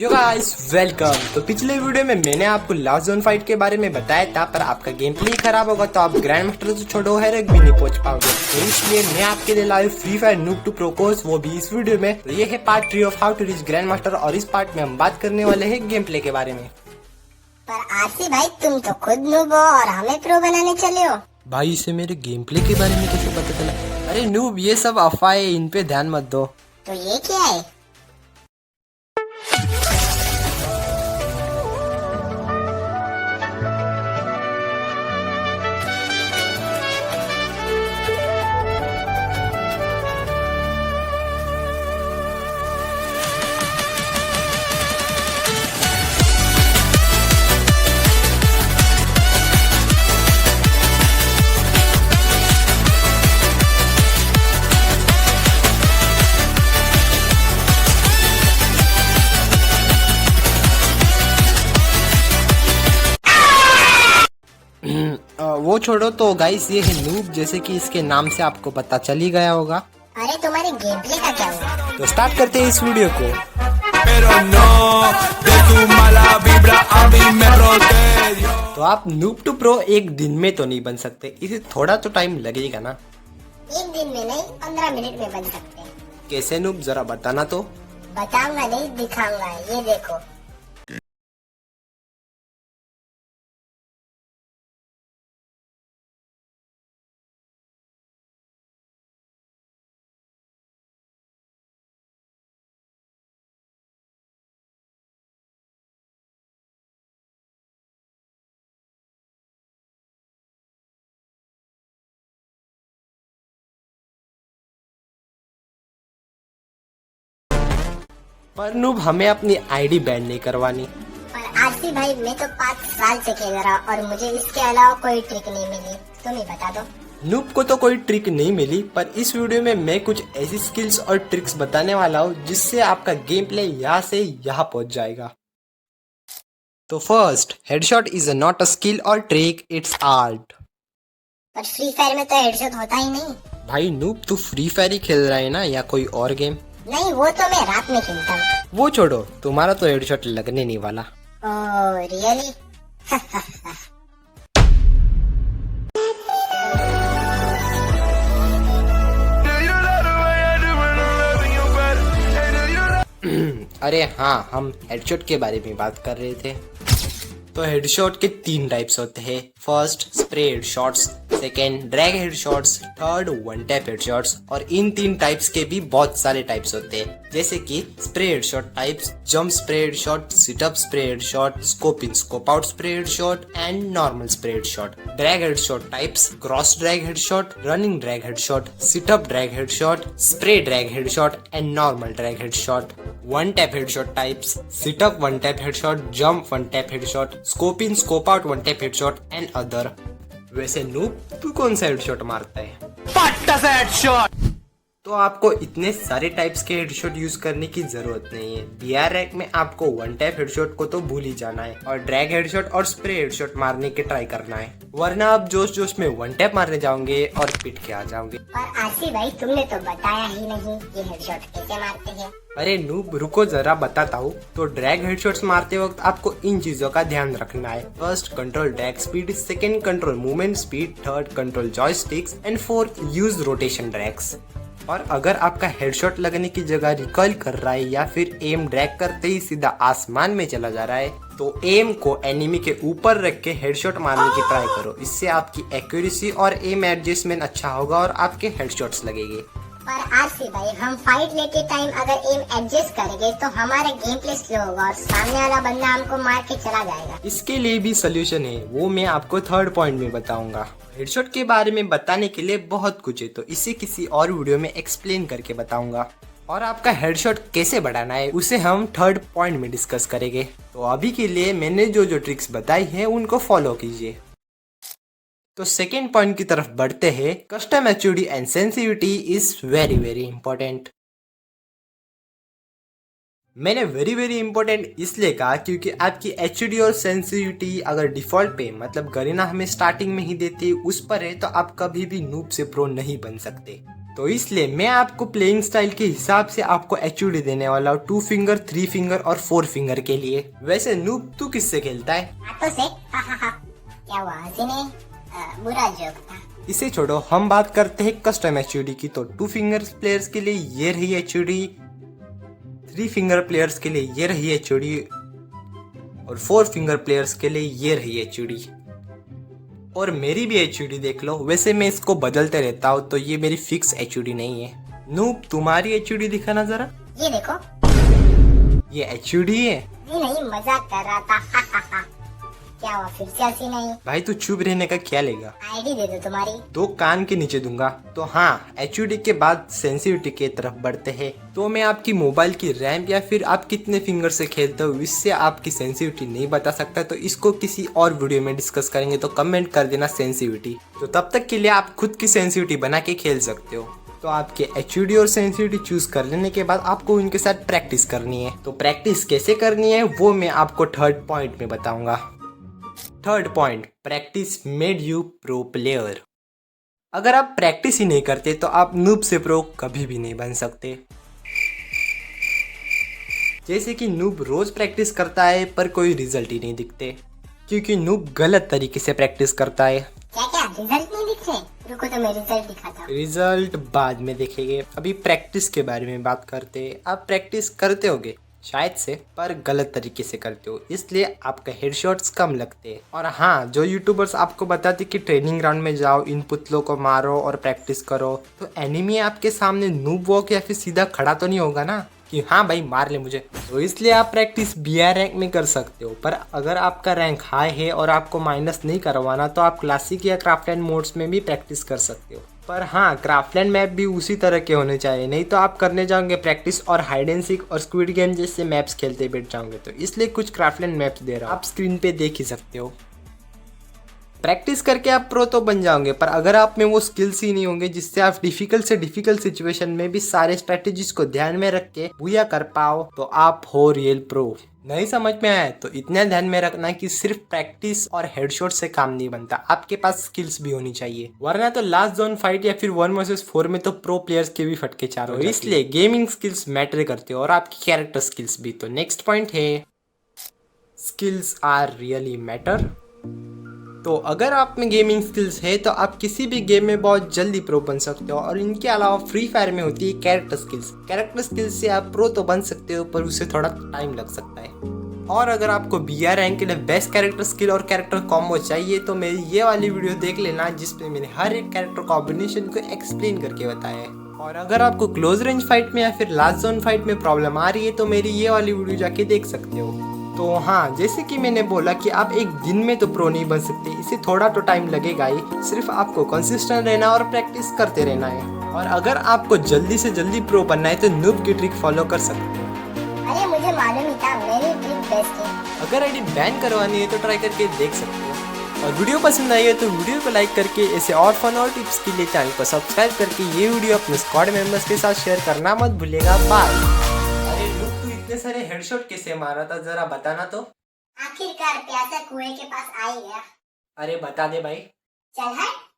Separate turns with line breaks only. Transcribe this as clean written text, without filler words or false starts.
Yo guys welcome. तो पिछले video में मैंने आपको लास्ट जोन फाइट के बारे में बताया था, पर आपका गेम प्ले खराब होगा तो आप ग्रैंड मास्टर तो छोड़ो है भी नहीं पहुंच पाओगे। तो इसलिए मैं आपके लिए live Free Fire noob to pro course, वो भी इस वीडियो में। तो ये है part 3 of how to reach grandmaster, और इस पार्ट में हम बात करने वाले हैं गेम प्ले के बारे में।
पर आरसी भाई, तुम तो खुद नूब हो और हमें प्रो बनाने चले हो।
भाई इसे मेरे गेम प्ले के बारे में कैसे पता चला? अरे नूब, ये सब अफवाहें, इन पे ध्यान मत दो।
तो ये क्या है?
वो छोड़ो। तो गाइस ये है नूब, जैसे कि इसके नाम से आपको पता चल ही गया होगा।
अरे तुम्हारे गेम प्ले का क्या हुआ?
तो स्टार्ट करते हैं इस वीडियो को। तो आप नूब टू प्रो एक दिन में तो नहीं बन सकते, इसे थोड़ा तो टाइम लगेगा ना।
एक दिन में नहीं, 15 मिनट में बन सकते हैं।
कैसे नूब, जरा बताना तो।
बताऊंगा नहीं, दिखाऊंगा। ये देखो।
पर नूब, हमें अपनी आईडी बैन नहीं करवानी।
पर आरसी भाई, मैं तो 5 साल से खेल रहा और मुझे इसके अलावा कोई ट्रिक नहीं मिली। तुम ही बता दो।
नूब को तो कोई ट्रिक नहीं मिली, पर इस वीडियो में मैं कुछ ऐसी स्किल्स और ट्रिक्स बताने वाला हूँ जिससे आपका गेम प्ले यहाँ से यहाँ पहुँच जाएगा। तो first, headshot is not a skill और ट्रिक, इट्स आर्ट।
पर फ्री फायर में तो हेडशॉट होता ही नहीं।
भाई नूब, तू फ्री फायर ही खेल रहा है ना, या कोई और गेम?
नहीं, वो तो मैं रात में खेलता हूँ।
वो छोड़ो, तुम्हारा तो हेडशॉट लगने नहीं वाला।
Oh really?
अरे हाँ, हम हेडशॉट के बारे में बात कर रहे थे। तो हेडशॉट के 3 टाइप्स होते हैं। First, spray headshots, second, drag headshots, third, one tap headshots. और इन 3 टाइप्स के भी बहुत सारे टाइप्स होते हैं, जैसे कि spray headshot types, jump spray headshot, sit up spray headshot, scope in scope out spray headshot and normal spray headshot. Drag headshot types, cross drag headshot, running drag headshot, sit up drag headshot, spray drag headshot and normal drag headshot. One tap headshot types, sit up one tap headshot, jump one tap headshot, scope in scope out one tap headshot and other. वैसे noob, तू कौन सा headshot मारता है? पट्टा सा headshot. तो आपको इतने सारे टाइप्स के हेडशॉट यूज करने की जरूरत नहीं है। बीआर रैंक में आपको वन टैप हेडशॉट को तो भूल ही जाना है और ड्रैग हेडशॉट और स्प्रे हेडशॉट मारने के ट्राई करना है, वरना आप जोश जोश में वन टैप मारने जाओगे और पिट के आ जाओगे।
पर आरसी भाई, तुमने तो बताया ही नहीं ये हेडशॉट कैसे मारते हैं।
अरे नूब, रुको जरा बताता हूँ। तो ड्रैग हेडशॉट्स मारते वक्त आपको इन चीजों का ध्यान रखना है। First, control drag speed, second, control movement speed, third, control joysticks and fourth, use rotation drags. और अगर आपका हेडशॉट लगने की जगह रिकॉइल कर रहा है या फिर एम ड्रैग करते ही सीधा आसमान में चला जा रहा है, तो एम को एनिमी के ऊपर रख के हेडशॉट मारने की ट्राई करो। इससे आपकी एक्यूरेसी और एम एडजस्टमेंट अच्छा होगा और आपके हेडशॉट्स लगेंगे।
पर आरसी भाई, हम फाइट लेते टाइम अगर एम एडजस्ट करेंगे तो हमारा गेम प्ले स्लो होगा और सामने वाला बंदा हमको मार के चला जाएगा।
इसके लिए भी सोल्यूशन है, वो मैं आपको थर्ड पॉइंट में बताऊंगा। हेडशॉट के बारे में बताने के लिए बहुत कुछ है, तो इसे किसी और वीडियो में एक्सप्लेन करके बताऊंगा। और आपका हेडशॉट कैसे बढ़ाना है उसे हम थर्ड पॉइंट में डिस्कस करेंगे। तो अभी के लिए मैंने जो जो ट्रिक्स बताई है उनको फॉलो कीजिए। तो सेकेंड पॉइंट की तरफ बढ़ते हैं। Custom HUD and sensitivity is very very important. मैंने वेरी वेरी इंपॉर्टेंट इसलिए कहा क्योंकि आपकी एचडी और सेंसिटिविटी अगर डिफॉल्ट पे, मतलब गरीना हमें स्टार्टिंग में ही देती है, उस पर है, तो आप कभी भी नूब से प्रो नहीं बन सकते। तो इसलिए मैं आपको प्लेइंग स्टाइल के हिसाब से आपको एचयूडी देने वाला हूँ 2 फिंगर, 3 फिंगर और 4 फिंगर के लिए। वैसे नूब तू किससे खेलता है?
हाथों से। हा हा हा। क्या हुआ, हंसी नहीं? बुरा जोक था।
इसे छोड़ो, हम बात करते हैं कस्टम एचयूडी की। तो 2 फिंगर प्लेयर्स के लिए ये रही एचयूडी, 3 फिंगर प्लेयर्स के लिए ये रही एचयूडी और 4 फिंगर प्लेयर्स के लिए ये रही एचयूडी। और मेरी भी एचयूडी देख लो। वैसे मैं इसको बदलते रहता हूँ, तो ये मेरी फिक्स एचयूडी नहीं है। नूब तुम्हारी एचयूडी दिखाना जरा।
ये देखो।
ये एचयूडी है?
नहीं, मजाक कर रहा था। हा हा हा। क्या हुआ, फिर से हंसी नहीं?
भाई तू चुप रहने का क्या लेगा?
आईडी दे दो तुम्हारी।
2 कान के नीचे दूंगा। तो हाँ, एचयूडी के बाद सेंसिटिविटी की तरफ बढ़ते हैं। तो मैं आपकी मोबाइल की रैम या फिर आप कितने फिंगर से खेलते हो इससे आपकी सेंसिटिविटी नहीं बता सकता। तो इसको किसी और वीडियो में डिस्कस करेंगे, तो कमेंट कर देना सेंसिटिविटी। तो तब तक के लिए आप खुद की सेंसिटिविटी बना के खेल सकते हो। तो आपके एचयूडी और सेंसिटिविटी चूज कर लेने के बाद आपको इनके साथ प्रैक्टिस करनी है। तो प्रैक्टिस कैसे करनी है वो मैं आपको 3rd पॉइंट में बताऊंगा। 3rd point, practice made you pro player. अगर आप प्रैक्टिस ही नहीं करते तो आप नूब से प्रो कभी भी नहीं बन सकते। जैसे कि नूब रोज प्रैक्टिस करता है पर कोई रिजल्ट ही नहीं दिखते, क्योंकि नूब गलत तरीके से प्रैक्टिस करता है।
क्या क्या रिजल्ट नहीं दिख रहे? रुको तो मैं रिजल्ट दिखाता हूँ।
रिजल्ट बाद में देखेंगे, अभी प्रैक्टिस के बारे में बात करते हैं। आप प्रैक्टिस करते होगे शायद से, पर गलत तरीके से करते हो, इसलिए आपका हेडशॉट्स कम लगते हैं। और हाँ, जो यूट्यूबर्स आपको बताते कि ट्रेनिंग ग्राउंड में जाओ, इन पुतलों को मारो और प्रैक्टिस करो, तो एनिमी आपके सामने नूब वॉक या फिर सीधा खड़ा तो नहीं होगा ना कि हाँ भाई मार ले मुझे। तो इसलिए आप प्रैक्टिस BR रैंक में कर सकते हो। पर अगर आपका रैंक हाई है और आपको माइनस नहीं करवाना, तो आप क्लासिक या क्राफ्टलैंड मोड्स में भी प्रैक्टिस कर सकते हो। पर हाँ, क्राफ्टलैंड मैप भी उसी तरह के होने चाहिए, नहीं तो आप करने जाओगे प्रैक्टिस और हाइड एंड सीक और स्क्विड गेम जैसे मैप्स खेलते बैठ जाओगे। तो इसलिए कुछ क्राफ्टलैंड मैप्स दे रहा हूँ, आप स्क्रीन पे देख ही सकते हो। प्रैक्टिस करके आप प्रो तो बन जाओगे, पर अगर आप में वो स्किल्स ही नहीं होंगे जिससे आप डिफिकल्ट से डिफिकल्ट सिचुएशन में भी सारे स्ट्रेटेजीज को ध्यान में रख के बुया कर पाओ, तो आप हो रियल प्रो। नहीं समझ में आया तो इतना ध्यान में रखना कि सिर्फ प्रैक्टिस और हेडशॉट से काम नहीं बनता, आपके पास स्किल्स भी होनी चाहिए, वरना तो लास्ट जोन फाइट या फिर 1 vs 4 में तो प्रो प्लेयर्स के भी फटके चार हो। इसलिए गेमिंग स्किल्स मैटर करते हो और आपकी कैरेक्टर स्किल्स भी। तो नेक्स्ट पॉइंट है, स्किल्स आर रियली मैटर। तो अगर आप में गेमिंग स्किल्स है तो आप किसी भी गेम में बहुत जल्दी प्रो बन सकते हो। और इनके अलावा फ्री फायर में होती है कैरेक्टर स्किल्स। कैरेक्टर स्किल्स से आप प्रो तो बन सकते हो, पर उसे थोड़ा टाइम लग सकता है। और अगर आपको BR रैंक के लिए बेस्ट कैरेक्टर स्किल और कैरेक्टर कॉम्बो चाहिए, तो मेरी ये वाली वीडियो देख लेना, जिसमें मैंने हर एक कैरेक्टर कॉम्बिनेशन को एक्सप्लेन करके बताया है। और अगर आपको क्लोज रेंज फाइट में या फिर लास्ट जोन फाइट में प्रॉब्लम आ रही है, तो मेरी ये वाली वीडियो जाके देख सकते हो। तो हाँ, जैसे कि मैंने बोला कि आप एक दिन में तो प्रो नहीं बन सकते, इसे थोड़ा तो टाइम लगेगा ही। सिर्फ आपको कंसिस्टेंट रहना और प्रैक्टिस करते रहना है। और अगर आपको जल्दी से जल्दी प्रो बनना है तो नूब की ट्रिक फॉलो कर सकते हो।
अरे मुझे मालूम ही था, मेरी ट्रिक बेस्ट है।
अगर आईडी बैन करवानी है तो ट्राई करके देख सकते हो। और वीडियो पसंद आई है तो वीडियो को लाइक करके ऐसे और फन और टिप्स के लिए चैनल को सब्सक्राइब करके ये वीडियो अपने स्क्वाड मेंबर्स के साथ शेयर करना मत भूलिएगा। बाय। अरे नूब, तू इतने सारे हेडशॉट कैसे मारा था, जरा बताना तो।
आखिरकार प्यासा कुएं के पास आ ही गया।
अरे बता दे भाई।
चल हट।